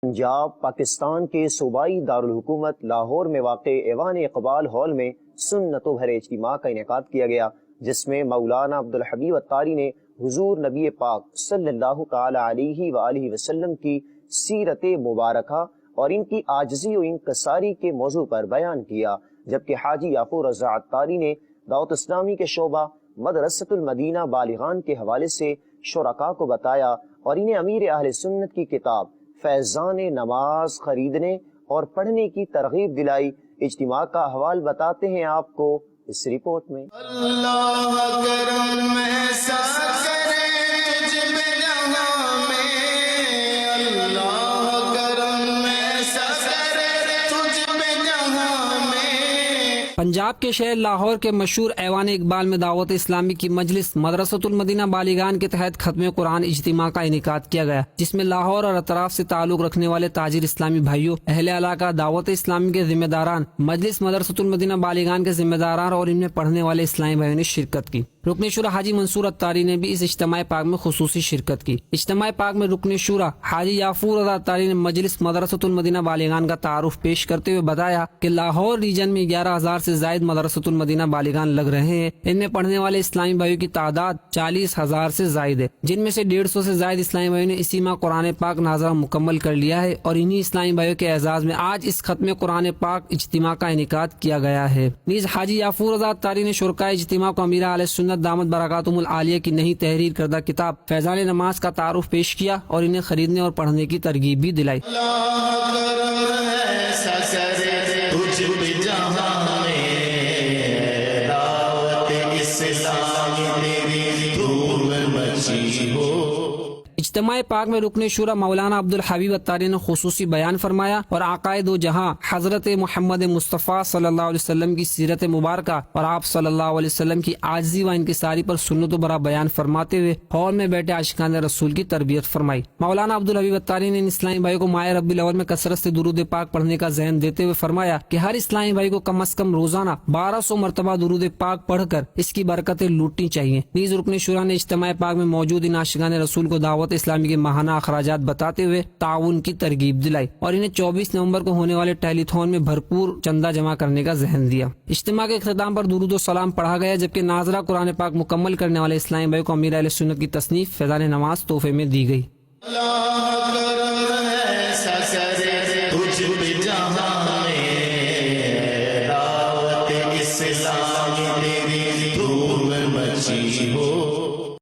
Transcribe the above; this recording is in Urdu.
پنجاب پاکستان کے صوبائی دارالحکومت لاہور میں واقع ایوان اقبال ہال میں سنتوں بھرے اجتماع کا انعقاد کیا گیا، جس میں مولانا عبدالحبیب اتاری نے حضور نبی پاک صلی اللہ تعالی علیہ وآلہ وسلم کی سیرت مبارکہ اور ان کی عاجزی و انکساری کے موضوع پر بیان کیا، جبکہ حاجی یعقوب رضا اتاری نے دعوت اسلامی کے شعبہ مدرسۃ المدینہ بالغان کے حوالے سے شرکاء کو بتایا اور انہیں امیر اہل سنت کی کتاب فیضان نماز خریدنے اور پڑھنے کی ترغیب دلائی۔ اجتماع کا احوال بتاتے ہیں آپ کو اس رپورٹ میں۔ اللہ کرم ایسا کرے تجھ پہ جہاں میں، اللہ کرم ایسا کرے تجھ پہ جہاں میں۔ پنجاب کے شہر لاہور کے مشہور ایوان اقبال میں دعوت اسلامی کی مجلس مدرسۃ المدینہ بالغان کے تحت ختم قرآن اجتماع کا انعقاد کیا گیا، جس میں لاہور اور اطراف سے تعلق رکھنے والے تاجر اسلامی بھائیوں، اہل علاقہ، دعوت اسلامی کے ذمہ داران، مجلس مدرسۃ المدینہ بالغان کے ذمہ داران اور ان میں پڑھنے والے اسلامی بھائیوں نے شرکت کی۔ رکن شورا حاجی منصور اتاری نے بھی اس اجتماع پاک میں خصوصی شرکت کی۔ اجتماع پاک میں رکن شورا حاجی یعقوب رضا اتاری نے مجلس مدرسۃ المدینہ بالغان کا تعارف پیش کرتے ہوئے بتایا کہ لاہور ریجن میں 11,000 سے زائد مدرسۃ المدینہ بالغان لگ رہے ہیں۔ ان میں پڑھنے والے اسلامی بھائیوں کی تعداد 40,000 سے زائد ہے، جن میں سے 150 سے زائد اسلامی بھائیوں نے اسی ماہ قرآن پاک نازلہ مکمل کر لیا ہے، اور انہی اسلامی بھائیوں کے اعزاز میں آج اس ختم قرآن پاک اجتماع کا انعقاد کیا گیا ہے۔ نیز حاجی یعقوب رضا اتاری نے شرکائے اجتماع کو امیر اہل سنت دامت برکاتہم العالیہ کی نئی تحریر کردہ کتاب فیضان نماز کا تعارف پیش کیا اور انہیں خریدنے اور پڑھنے کی ترغیب بھی دلائی۔ اللہ کرم ایسا کرے تجھ پہ جہاں میں، دعوت اسلام تیری دھوم مچی ہو۔ اجتماع پاک میں رکن شورا مولانا عبدالحبیب اتاری نے خصوصی بیان فرمایا اور آقائے دو جہاں حضرت محمد مصطفیٰ صلی اللہ علیہ وسلم کی سیرت مبارکہ اور آپ صلی اللہ علیہ وسلم کی عاجزی و انکساری پر سنت و برا بیان فرماتے ہوئے ہال میں بیٹھے عاشقان رسول کی تربیت فرمائی۔ مولانا عبدالحبیب اتاری نے ان اسلامی بھائی کو ماہ ربیع الاول میں کثرت سے درود پاک پڑھنے کا ذہن دیتے ہوئے فرمایا کہ ہر اسلامی بھائی کو کم از کم روزانہ 1200 مرتبہ درود پاک پڑھ کر اس کی برکتیں لوٹنی چاہیے۔ نیز رکن شورا نے اجتماع پاک میں موجود ان عاشقان رسول کو دعوت اسلامی کے ماہانہ اخراجات بتاتے ہوئے تعاون کی ترغیب دلائی اور انہیں 24 نومبر کو ہونے والے ٹیلی تھون میں بھرپور چندہ جمع کرنے کا ذہن دیا۔ اجتماع کے اختتام پر درود و سلام پڑھا گیا، جبکہ نازلہ قرآن پاک مکمل کرنے والے اسلامی بھائی کو امیر اہل سنت کی تصنیف فیضان نماز تحفے میں دی گئی۔